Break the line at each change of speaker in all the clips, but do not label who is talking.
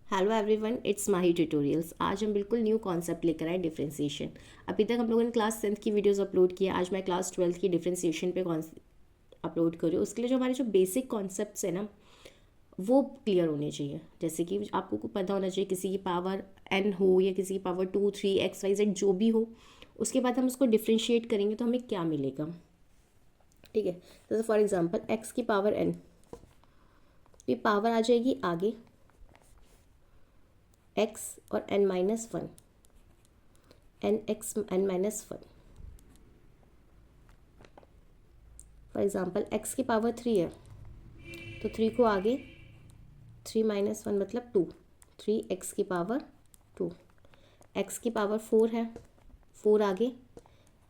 Hello everyone, it's Mahi tutorials. आज हम बिल्कुल न्यू कॉन्सेप्ट लेकर आए, डिफरेंशिएशन। अभी तक हम लोगों ने क्लास 10th की वीडियोस अपलोड किया। आज मैं क्लास 12th की डिफरेंशिएशन पे अपलोड कर रही हूँ। उसके लिए जो हमारे जो बेसिक कॉन्सेप्ट्स है ना, वो क्लियर होने चाहिए। जैसे कि आपको को पता होना चाहिए किसी की पावर n हो या किसी की पावर 2 3 XYZ जो भी हो, उसके बाद हम उसको डिफ्रेंशिएट करेंगे तो हमें क्या मिलेगा। ठीक है, जैसे फॉर एग्जांपल x की पावर n, ये पावर आ जाएगी आगे x और n-1, n-1। For example x की पावर 3 है तो 3 को आगे 3-1 मतलब 2, 3x की पावर 2। x की पावर 4 है, 4 आगे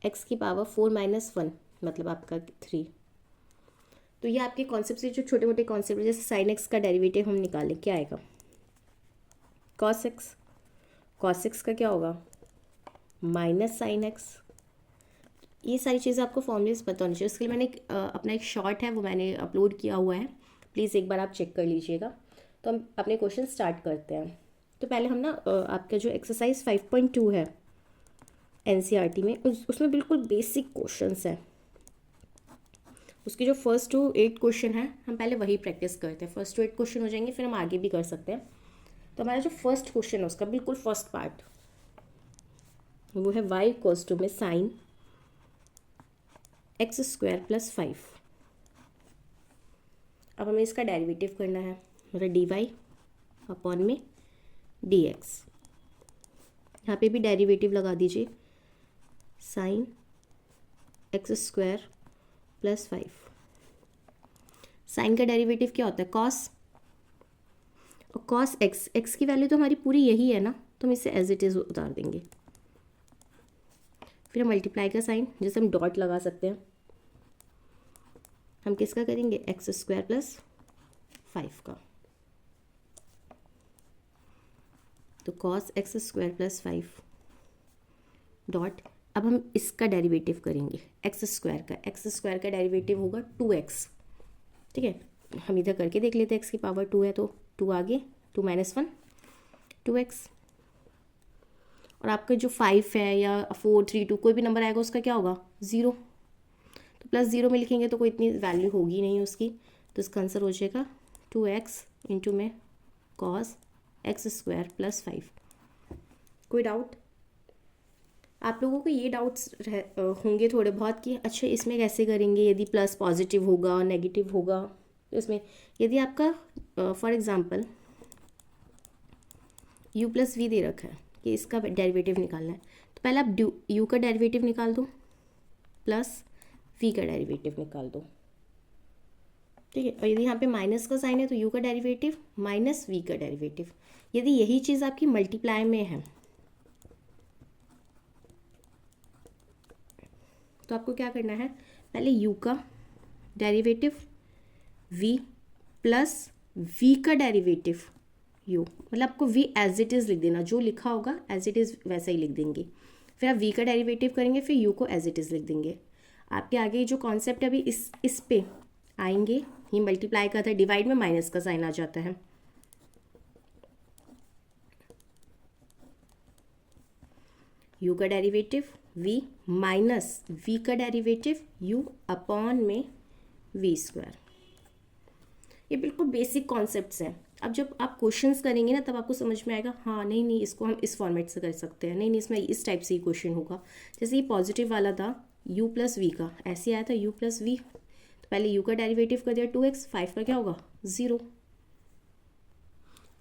x की पावर 4-1 मतलब आपका 3। तो ये आपके कॉन्सेप्ट से जो छोटे मोटे कॉन्सेप्ट, जैसे साइन एक्स का डेरिवेटिव हम निकालें, क्या आएगा? Cos x. कॉस एक्स का क्या होगा? Minus sine x. ये सारी चीज़ें आपको फॉर्मूलेस पता होनी चाहिए। उसके लिए मैंने अपना एक शॉर्ट है, वो मैंने अपलोड किया हुआ है, प्लीज़ एक बार आप चेक कर लीजिएगा। तो हम अपने क्वेश्चन स्टार्ट करते हैं। तो पहले हम ना आपका जो एक्सरसाइज 5.2 है NCERT में, उसमें बिल्कुल बेसिक क्वेश्चंस हैं। उसके जो फर्स्ट टू 8 क्वेश्चन हैं, हम पहले वही प्रैक्टिस करते हैं। फर्स्ट टू 8 क्वेश्चन हो जाएंगे, फिर हम आगे भी कर सकते हैं। तो हमारा जो फर्स्ट क्वेश्चन है उसका बिल्कुल फर्स्ट पार्ट, वो है y इक्वल्स टू में साइन x² + 5। अब हमें इसका डेरिवेटिव करना है, मतलब dy अपॉन में dx। यहाँ पे भी डेरिवेटिव लगा दीजिए, साइन x² + 5। साइन का डेरिवेटिव क्या होता है? कॉस। और कॉस एक्स की वैल्यू तो हमारी पूरी यही है ना, तो हम इसे एज इट इज़ उतार देंगे। फिर हम मल्टीप्लाई का साइन, जैसे हम डॉट लगा सकते हैं, हम किसका करेंगे? x² + 5 का। तो cos x² + 5 डॉट। अब हम इसका डेरिवेटिव करेंगे x² का। x² का डेरिवेटिव होगा 2x। ठीक है, हम इधर करके देख लेते हैं। x की पावर 2 है तो 2 आगे 2-1 2x। और आपका जो 5 है या 4 3 2 कोई भी नंबर आएगा उसका क्या होगा? 0। तो +0 में लिखेंगे तो कोई इतनी वैल्यू होगी नहीं उसकी, तो इसका आंसर हो जाएगा 2x इंटू में cos x² + 5। कोई डाउट? आप लोगों को ये डाउट्स होंगे थोड़े बहुत कि अच्छा इसमें कैसे करेंगे, यदि प्लस पॉजिटिव होगा नेगेटिव होगा। तो इसमें यदि आपका फॉर एग्जांपल u + v दे रखा है कि इसका डेरिवेटिव निकालना है, तो पहले आप u का डेरिवेटिव निकाल दो प्लस v का डेरिवेटिव निकाल दो। ठीक है, और यदि यहाँ पे माइनस का साइन है तो u का डेरिवेटिव माइनस v का डेरिवेटिव। यदि यही चीज़ आपकी मल्टीप्लाई में है तो आपको क्या करना है? पहले u का डेरिवेटिव v प्लस v का डेरिवेटिव u, मतलब आपको v एज इट इज़ लिख देना, जो लिखा होगा एज इट इज़ वैसा ही लिख देंगे। फिर आप v का डेरिवेटिव करेंगे, फिर u को एज इट इज़ लिख देंगे। आपके आगे जो कॉन्सेप्ट अभी इस पे आएंगे, ये मल्टीप्लाई का था, डिवाइड में माइनस का साइन आ जाता है। u का डेरिवेटिव v माइनस v का डेरिवेटिव u अपॉन में v²। ये बिल्कुल बेसिक कॉन्सेप्ट्स हैं। अब जब आप क्वेश्चंस करेंगे ना, तब आपको समझ में आएगा, हाँ नहीं नहीं इसको हम इस फॉर्मेट से कर सकते हैं, नहीं नहीं इसमें इस टाइप से ही क्वेश्चन होगा। जैसे ये पॉजिटिव वाला था u + v का, ऐसे आया था u + v, तो पहले u का डेरिवेटिव कर दिया 2x, 5 का क्या होगा? 0।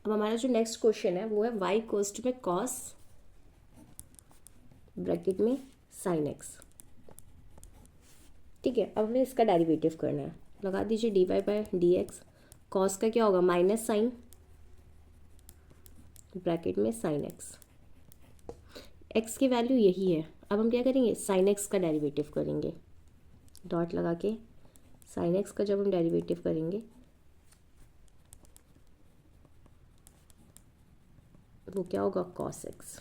अब हमारा जो नेक्स्ट क्वेश्चन है वो है y इक्वल्स टू में cos ब्रैकेट में sin x। ठीक है, अब हमें इसका डेरिवेटिव करना है, लगा दीजिए dy/dx। cos का क्या होगा? माइनस साइन ब्रैकेट में sin x। x की वैल्यू यही है। अब हम क्या करेंगे? sin x का डेरिवेटिव करेंगे, डॉट लगा के। sin x का जब हम डेरिवेटिव करेंगे वो क्या होगा? cos x।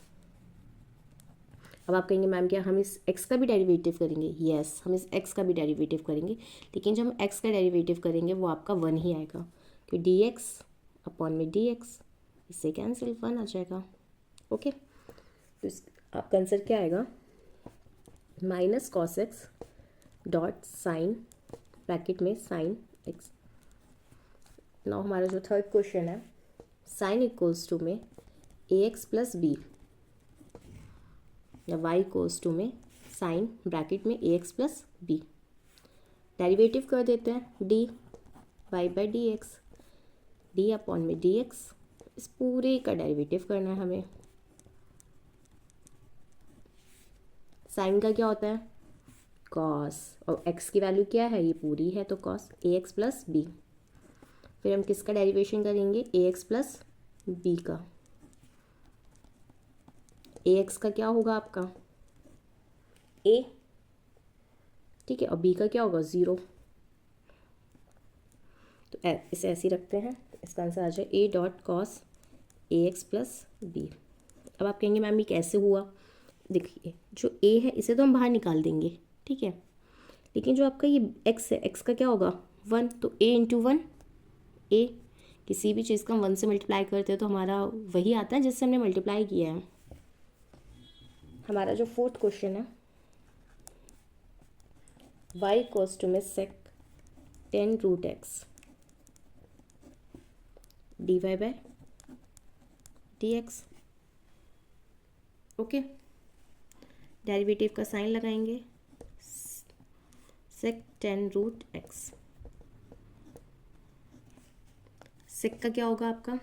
अब आप कहेंगे मैम क्या हम इस x का भी डेरिवेटिव करेंगे? यस, हम इस x का भी डेरिवेटिव करेंगे, लेकिन जब हम x का डेरिवेटिव करेंगे वो आपका 1 ही आएगा, तो dx अपॉन में dx। इससे कैंसिल 1 आ जाएगा। ओके, तो इस आपका आंसर क्या आएगा, minus cos X dot sine bracket में साइन एक्स। नाउ हमारा जो थर्ड क्वेश्चन है, साइन इक्वल्स टू में ए एक्स प्लस बी या वाई इक्वल्स टू में साइन ब्रैकेट में A X plus B. Derivative कर देते हैं, D Y by D X, D upon में डी एक्स, इस पूरे का डेरिवेटिव करना है हमें। साइन का क्या होता है, कॉस, और एक्स की वैल्यू क्या है, ये पूरी है तो cos A X plus B. फिर हम किसका डेरिवेशन करेंगे, ए एक्स प्लस बी का। ए एक्स का क्या होगा आपका ए, ठीक है, और बी का क्या होगा 0। तो इसे ऐसे ही रखते हैं, इसका आंसर आ जाए A dot cos A X plus B. अब आप कहेंगे मैम ये कैसे हुआ, देखिए जो ए है इसे तो हम बाहर निकाल देंगे, ठीक है, लेकिन जो आपका ये एक्स है, एक्स का क्या होगा 1, तो ए इंटू 1 ए, किसी भी चीज़ का हम 1 से मल्टीप्लाई करते हैं तो हमारा वही आता है जिससे हमने मल्टीप्लाई किया है। हमारा जो फोर्थ क्वेश्चन है, y इक्वल्स टू में sec 10 root X D Y by D X. Okay, derivative का साइन लगाएंगे, सेक 10 रूट एक्स। सेक का क्या होगा आपका,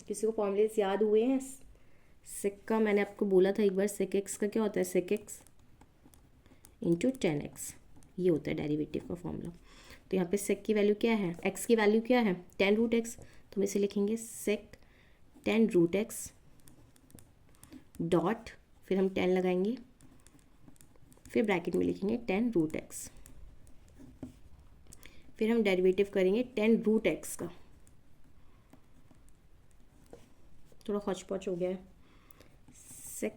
किसी को फॉर्मूलेस याद हुए हैं, सेक का मैंने आपको बोला था एक बार, सेक एक्स का क्या होता है, सेक एक्स इंटू 10x, ये होता है डेरिवेटिव का फॉर्मूला। तो यहाँ पे सेक की वैल्यू क्या है, एक्स की वैल्यू क्या है 10 रूट एक्स, तो हम इसे लिखेंगे सेक 10 रूट एक्स डॉट, फिर हम 10 लगाएंगे, फिर ब्रैकेट में लिखेंगे 10 रूट एक्स, फिर हम डेरिवेटिव करेंगे 10 रूट एक्स का। थोड़ा हौच पौच हो गया है, sec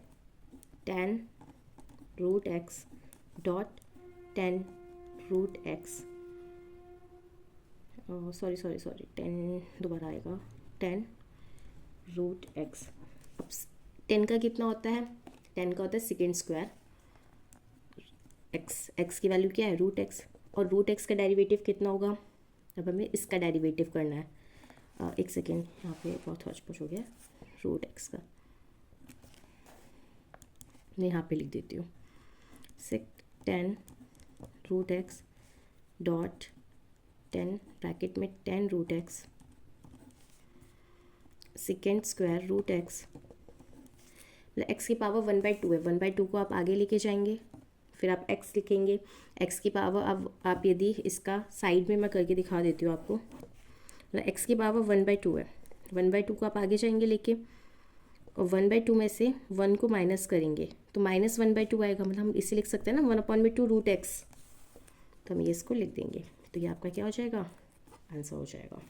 10 root X dot 10 root X, sorry 10 दोबारा आएगा, 10 रूट एक्स। अब 10 का कितना होता है, 10 का होता है सेकेंड स्क्वायर, एक्स की वैल्यू क्या है रूट एक्स, और रूट एक्स का डेरिवेटिव कितना होगा, अब हमें इसका डेरिवेटिव करना है। एक सेकेंड, यहाँ पे बहुत हौच-पौच हो गया, रूट एक्स का मैं यहाँ पे लिख देती हूँ, sec 10 root X dot 10 bracket में 10 root X second square root X, मतलब एक्स की पावर 1/2 है, 1/2 को आप आगे लेके जाएंगे, फिर आप एक्स लिखेंगे, एक्स की पावर, अब आप यदि इसका साइड में मैं करके दिखा देती हूँ आपको, मतलब एक्स की पावर 1/2 है, 1/2 को आप आगे जाएंगे लेके, और 1/2 में से 1 को माइनस करेंगे तो माइनस 1/2 आएगा, मतलब हम इसे लिख सकते हैं ना 1/2 रूट एक्स, तो हम ये इसको लिख देंगे, तो ये आपका क्या हो जाएगा, आंसर हो जाएगा।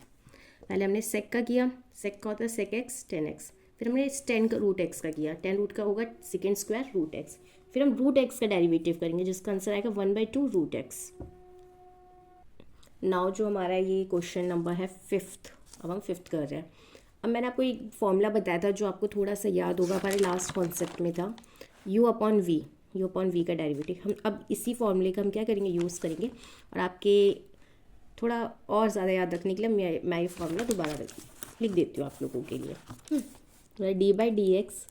पहले हमने सेक का किया, सेक का होता है सेक एक्स 10x, फिर हमने इस 10 का रूट एक्स का किया, 10 रूट का होगा सेकेंड स्क्वायर रूट एक्स, फिर हम रूट एक्स का डेरिवेटिव करेंगे जिसका आंसर आएगा 1/2 रूट एक्स। नाउ जो हमारा ये क्वेश्चन नंबर है 5th, अब हम 5th कर रहे हैं। अब मैंने आपको एक फॉर्मूला बताया था जो आपको थोड़ा सा याद होगा, हमारे लास्ट कॉन्सेप्ट में था, यू अपॉन वी का डेरिवेटिव। हम अब इसी फॉर्मूले का हम क्या करेंगे, यूज़ करेंगे, और आपके थोड़ा और ज़्यादा याद रखने के लिए मैं ये फॉर्मूला दोबारा लिख देती हूँ आप लोगों के लिए। D by D X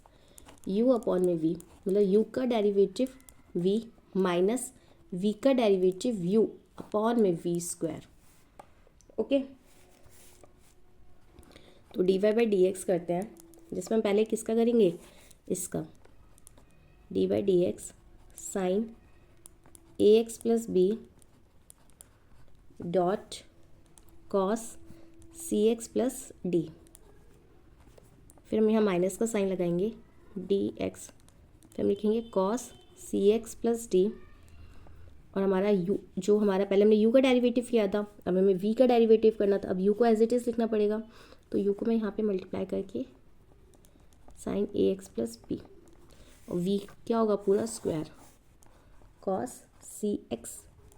U upon में वी, मतलब यू का डेरिवेटिव वी माइनस वी का डेरिवेटिव यू अपॉन में वी स्क्वायर। ओके, तो D Y by D X करते हैं, जिसमें हम पहले किसका करेंगे, इसका D by D X sine A X plus B dot cos C X plus D, फिर हम यहाँ माइनस का साइन लगाएंगे डी एक्स, फिर हम लिखेंगे cos C X plus D, और हमारा यू, जो हमारा पहले हमने यू का डेरिवेटिव किया था, अब हमें वी का डेरिवेटिव करना था, अब यू को एज इट इज़ लिखना पड़ेगा, तो यू को मैं यहाँ पे मल्टीप्लाई करके sine A X plus B, और वी क्या होगा पूरा square cos C X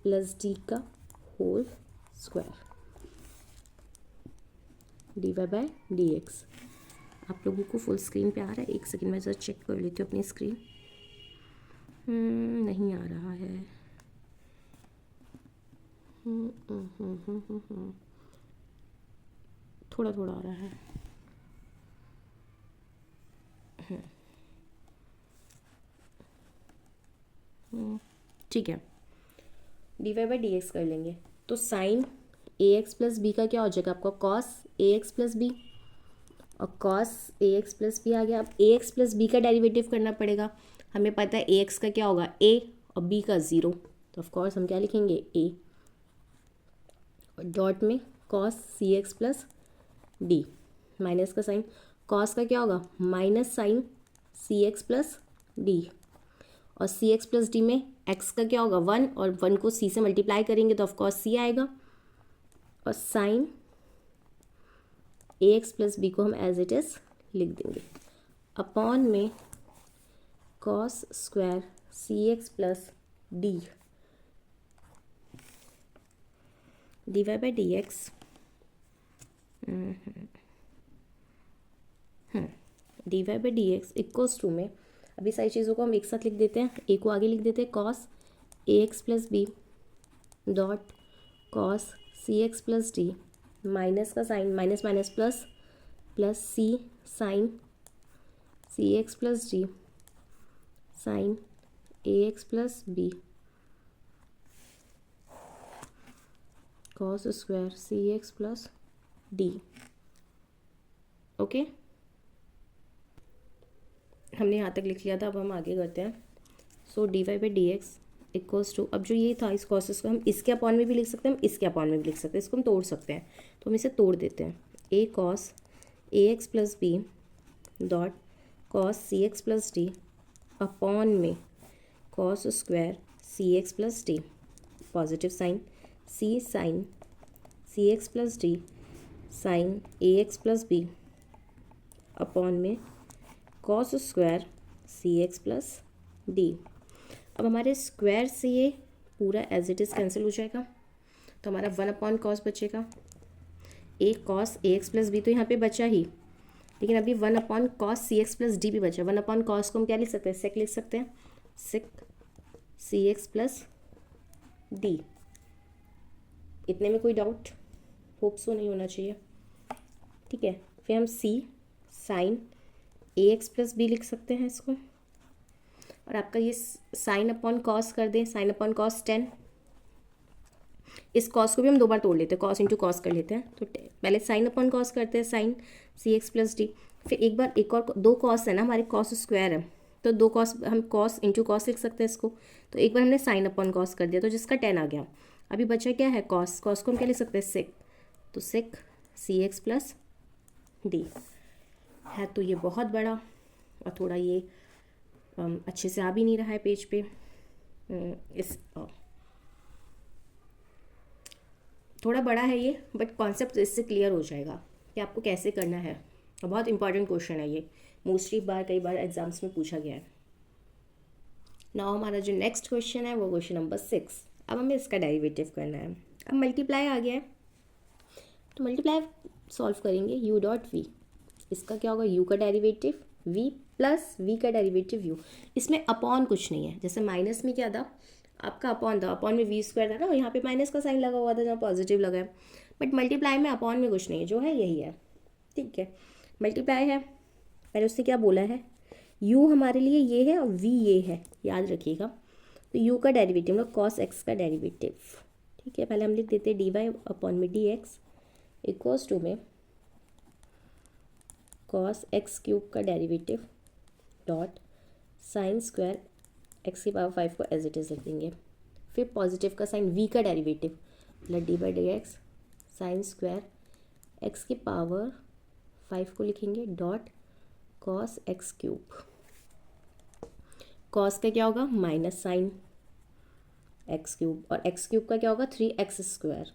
plus D का whole square D Y by D X. आप लोगों को फुल स्क्रीन पे आ रहा है? एक सेकंड में जरा चेक कर लेती हूँ अपनी स्क्रीन। नहीं आ रहा है। थोड़ा थोड़ा आ रहा है। ठीक है, D Y by D X कर लेंगे। तो sine A X plus B का क्या हो जाएगा आपका? Cos A X plus B, और cos A X plus B आ गया। अब ए एक्स प्लस बी का डेरिवेटिव करना पड़ेगा। हमें पता है ए एक्स का क्या होगा? ए, और बी का ज़ीरो, तो ऑफकोर्स हम क्या लिखेंगे? ए, और डॉट में cos C X plus D, minus का साइन, कॉस का क्या होगा? Minus sign C X plus D, और सी एक्स प्लस डी में एक्स का क्या होगा? वन, और वन को सी से मल्टीप्लाई करेंगे तो ऑफकोर्स सी आएगा, और sine A X plus B को हम एज इट इज़ लिख देंगे अपॉन में cos square C X plus D, D Y by D X, D Y by D X equals to में, अभी सारी चीज़ों को हम एक साथ लिख देते हैं। ए को आगे लिख देते हैं cos A X plus B dot cos C X plus D, minus का sine, minus minus plus, plus C sine C X plus D sine A X plus B cos square C X plus D. Okay, हमने यहाँ तक लिख लिया था, अब हम आगे करते हैं। So D Y by D X equals to, अब जो ये था इस कॉसेस को हम इसके अपॉन में भी लिख सकते हैं, हम इसके अपॉन में भी लिख सकते हैं, इसको हम तोड़ सकते हैं, तो हम इसे तोड़ देते हैं। A cos A X plus B dot cos C X plus D upon में cos square C X plus D, positive sine C sine C X plus D sine A X plus B upon में cos square C X plus D. अब हमारे square से ये पूरा as it is cancel हो जाएगा, तो हमारा वन अपॉन कॉस बचेगा। ए cos A X plus B तो यहाँ पे बचा ही, लेकिन अभी one upon cos C X plus D भी बचा। वन अपॉन कॉस को हम क्या लिख सकते हैं? सेक लिख सकते हैं, सेक सी एक्स प्लस डी। इतने में कोई डाउट? होप सो नहीं होना चाहिए। ठीक है, फिर हम सी sign A X plus B लिख सकते हैं इसको, और आपका ये साइन अपॉन कॉस कर दें, साइन अपॉन कॉस 10। इस कॉस को भी हम दो बार तोड़ लेते हैं, कॉस इंटू कॉस कर लेते हैं। तो पहले साइन अपॉन कॉस करते हैं, sign C X plus D, फिर एक बार एक और, दो कॉस है ना हमारे, कॉस स्क्वायर है तो दो कॉस, हम कॉस इंटू कॉस लिख सकते हैं इसको। तो एक बार हमने साइन अपॉन कॉस कर दिया तो जिसका 10 आ गया। अभी बचा क्या है? कॉस, कॉस को हम क्या लिख सकते हैं? सेक, तो सेक सी एक्स प्लस डी है। तो ये बहुत बड़ा, और थोड़ा ये अच्छे से आ भी नहीं रहा है पेज पे, इस थोड़ा बड़ा है ये, बट कॉन्सेप्ट इससे क्लियर हो जाएगा कि आपको कैसे करना है। और बहुत इंपॉर्टेंट क्वेश्चन है ये, मोस्टली कई बार एग्जाम्स में पूछा गया है। नाउ हमारा जो नेक्स्ट क्वेश्चन है वो क्वेश्चन नंबर 6। अब हमें इसका डेरिवेटिव करना है। अब मल्टीप्लाई आ गया है, तो मल्टीप्लाई सॉल्व करेंगे। यू डॉट वी, इसका क्या होगा? यू का डेरिवेटिव v प्लस v का डेरिवेटिव u। इसमें अपॉन कुछ नहीं है, जैसे माइनस में क्या था आपका? अपॉन था, अपॉन में वी स्क्वायर था ना, और यहाँ पे माइनस का साइन लगा हुआ था जहाँ पॉजिटिव लगा है। बट मल्टीप्लाई में अपॉन में कुछ नहीं है, जो है यही है। ठीक है, मल्टीप्लाई है, पहले उसने क्या बोला है? u हमारे लिए ये है और v ये है, याद रखिएगा। तो u का डेरिवेटिव मतलब कॉस x का डेरिवेटिव। ठीक है, पहले हम लिख देते हैं डी वाई अपॉन में डी एक्स इक्वल्स टू में कॉस एक्स क्यूब का derivative dot sine square x की पावर 5 को एज इट इज़ लिख देंगे। फिर पॉजिटिव का साइन v का डेरिवेटिव मतलब D by D X sine square x की पावर 5 को लिखेंगे dot cos x cube. Cos का क्या होगा? माइनस साइन एक्स क्यूब, और एक्स क्यूब का क्या होगा? 3x स्क्वायर,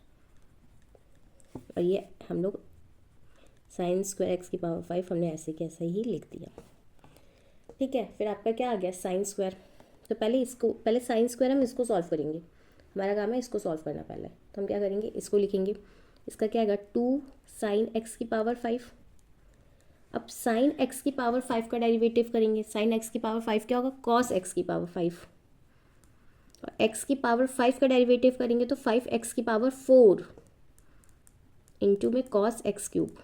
और ये हम लोग साइन स्क्वायर एक्स की पावर 5 हमने ऐसे के ऐसे ही लिख दिया। ठीक है, फिर आपका क्या आ गया? Sine square. तो पहले साइन स्क्वायर हम इसको सॉल्व करेंगे, हमारा काम है इसको सॉल्व करना पहले। तो हम क्या करेंगे? इसको लिखेंगे, इसका क्या आएगा? 2 साइन एक्स की पावर 5 अब साइन एक्स की पावर 5 का डेरिवेटिव करेंगे। साइन एक्स की पावर 5 क्या होगा? कॉस एक्स की पावर 5। और एक्स की पावर 5 का डेरिवेटिव करेंगे तो 5x की पावर 4 इंटू में cos x cube.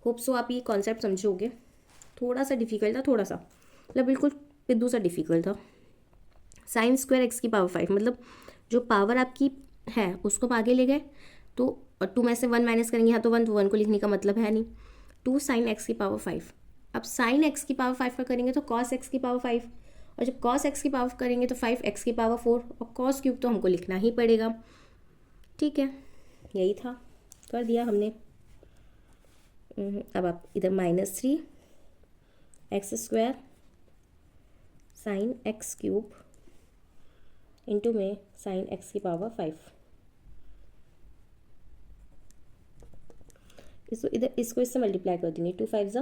Hope so आप ये कॉन्सेप्ट समझोगे। थोड़ा सा डिफिकल्ट था, थोड़ा सा मतलब बिल्कुल पिद्दू सा डिफिकल्ट था। साइन स्क्वायर एक्स की पावर 5 मतलब जो पावर आपकी है उसको हम आगे ले गए, तो 2 में से 1 माइनस करेंगे, यहाँ तो 1 तो 1 को लिखने का मतलब है नहीं। 2 साइन एक्स की पावर 5। अब साइन एक्स की पावर 5 का करेंगे तो कॉस एक्स की पावर 5, और जब कॉस एक्स की पावर करेंगे तो 5x की पावर 4, और कॉस क्यूब तो हमको लिखना ही पड़ेगा। ठीक है, यही था, कर दिया हमने। अब आप इधर -3 x square sine x cube into में साइन एक्स की पावर 5। इसको इससे मल्टीप्लाई कर देंगे। 2 5 ज़ा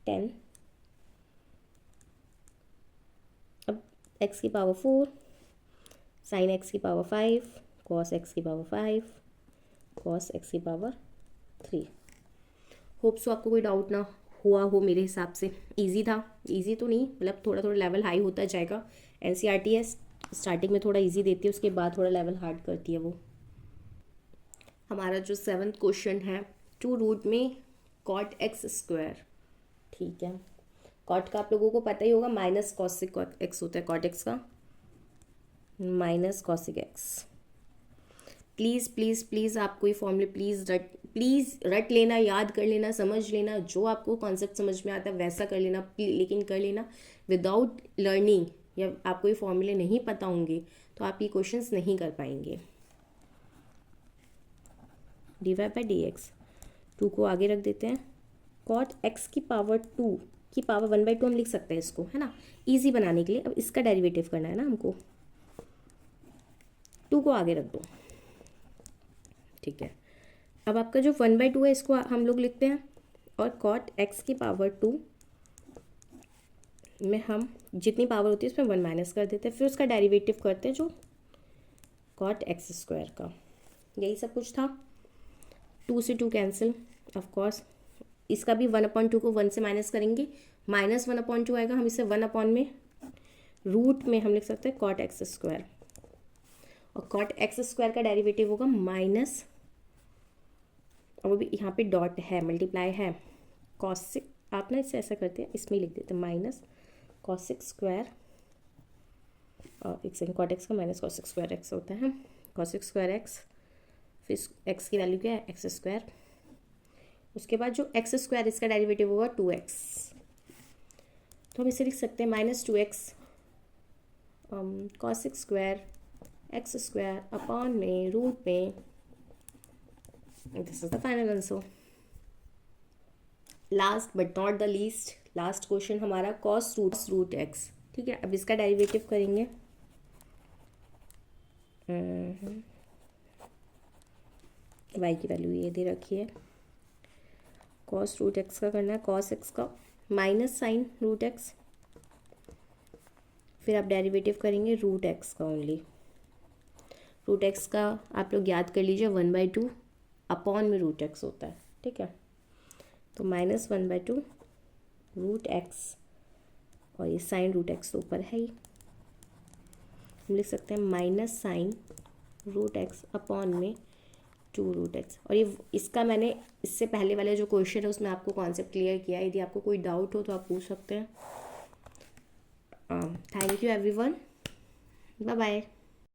10। अब एक्स की पावर 4 साइन एक्स की पावर 5 कॉस एक्स की पावर 5 कॉस एक्स की पावर 3। होप सो आपको कोई डाउट ना हुआ हो। मेरे हिसाब से इजी था। इजी तो नहीं, मतलब थोड़ा थोड़ा लेवल हाई होता जाएगा। एनसीईआरटी है, स्टार्टिंग में थोड़ा इजी देती है, उसके बाद थोड़ा लेवल हार्ड करती है वो। हमारा जो 7th क्वेश्चन है, 2 रूट में कॉट एक्स स्क्वायर। ठीक है, कॉट का आप लोगों को पता ही होगा, माइनस कॉसिक एक्स होता है कॉट एक्स का, minus cosec x. Please please please आप कोई फॉर्मूले प्लीज़ रट लेना, याद कर लेना, समझ लेना। जो आपको कॉन्सेप्ट समझ में आता है वैसा कर लेना, लेकिन कर लेना विदाउट लर्निंग, या आपको ये फॉर्मूले नहीं पता होंगे तो आप ये क्वेश्चंस नहीं कर पाएंगे। dy/dx 2 को आगे रख देते हैं। कॉट x की पावर 2 की पावर 1/2 हम लिख सकते हैं इसको, है ना, इजी बनाने के लिए। अब इसका डेरिवेटिव करना है ना हमको, 2 को आगे रख दो। ठीक है, अब आपका जो 1/2 है इसको हम लोग लिखते हैं, और कॉट x की पावर 2 में हम जितनी पावर होती है उसमें 1 माइनस कर देते हैं, फिर उसका डेरिवेटिव करते हैं जो कॉट एक्स स्क्वायर का। यही सब कुछ था। 2 से 2 कैंसिल, ऑफ कोर्स इसका भी 1/2 को 1 से माइनस करेंगे, -1/2 आएगा। हम इसे 1 में रूट में हम लिख सकते हैं कॉट एक्स स्क्वायर, और कॉट एक्स स्क्वायर का डेरिवेटिव होगा माइनस, और वो भी यहाँ पे डॉट है, मल्टीप्लाई है, कॉसिक। आप ना इसे ऐसा करते हैं, इसमें लिख देते हैं माइनस कॉसिक स्क्वायर, और एक सेकेंड, कॉट एक्स का माइनस कॉसिक स्क्वायर एक्स होता है, कॉसिक स्क्वायर एक्स, फिर एक्स की वैल्यू क्या है, एक्स स्क्वायर। उसके बाद जो एक्स स्क्वायर इसका डेरिवेटिव होगा 2x, तो हम इसे लिख सकते हैं -2x cosec square x square upon में रूट में, this is the final answer. Last but not the least, last question हमारा कॉस रूट एक्स। ठीक है, अब इसका डेरिवेटिव करेंगे। y की वैल्यू ये दे रखी है, कॉस रूट एक्स का करना है, कॉस एक्स का माइनस साइन रूट एक्स, फिर आप डेरिवेटिव करेंगे रूट एक्स का ओनली। रूट एक्स का आप लोग याद कर लीजिए 1/2 अपॉन में रूट एक्स होता है। ठीक है, तो -1/2 रूट एक्स, और ये साइन रूट एक्स तो ऊपर है ही, हम लिख सकते हैं minus sine root X upon में 2 रूट एक्स। और ये इसका मैंने इससे पहले वाले जो क्वेश्चन है उसमें आपको कॉन्सेप्ट क्लियर किया है। यदि आपको कोई डाउट हो तो आप पूछ सकते हैं। Thank you everyone, bye bye.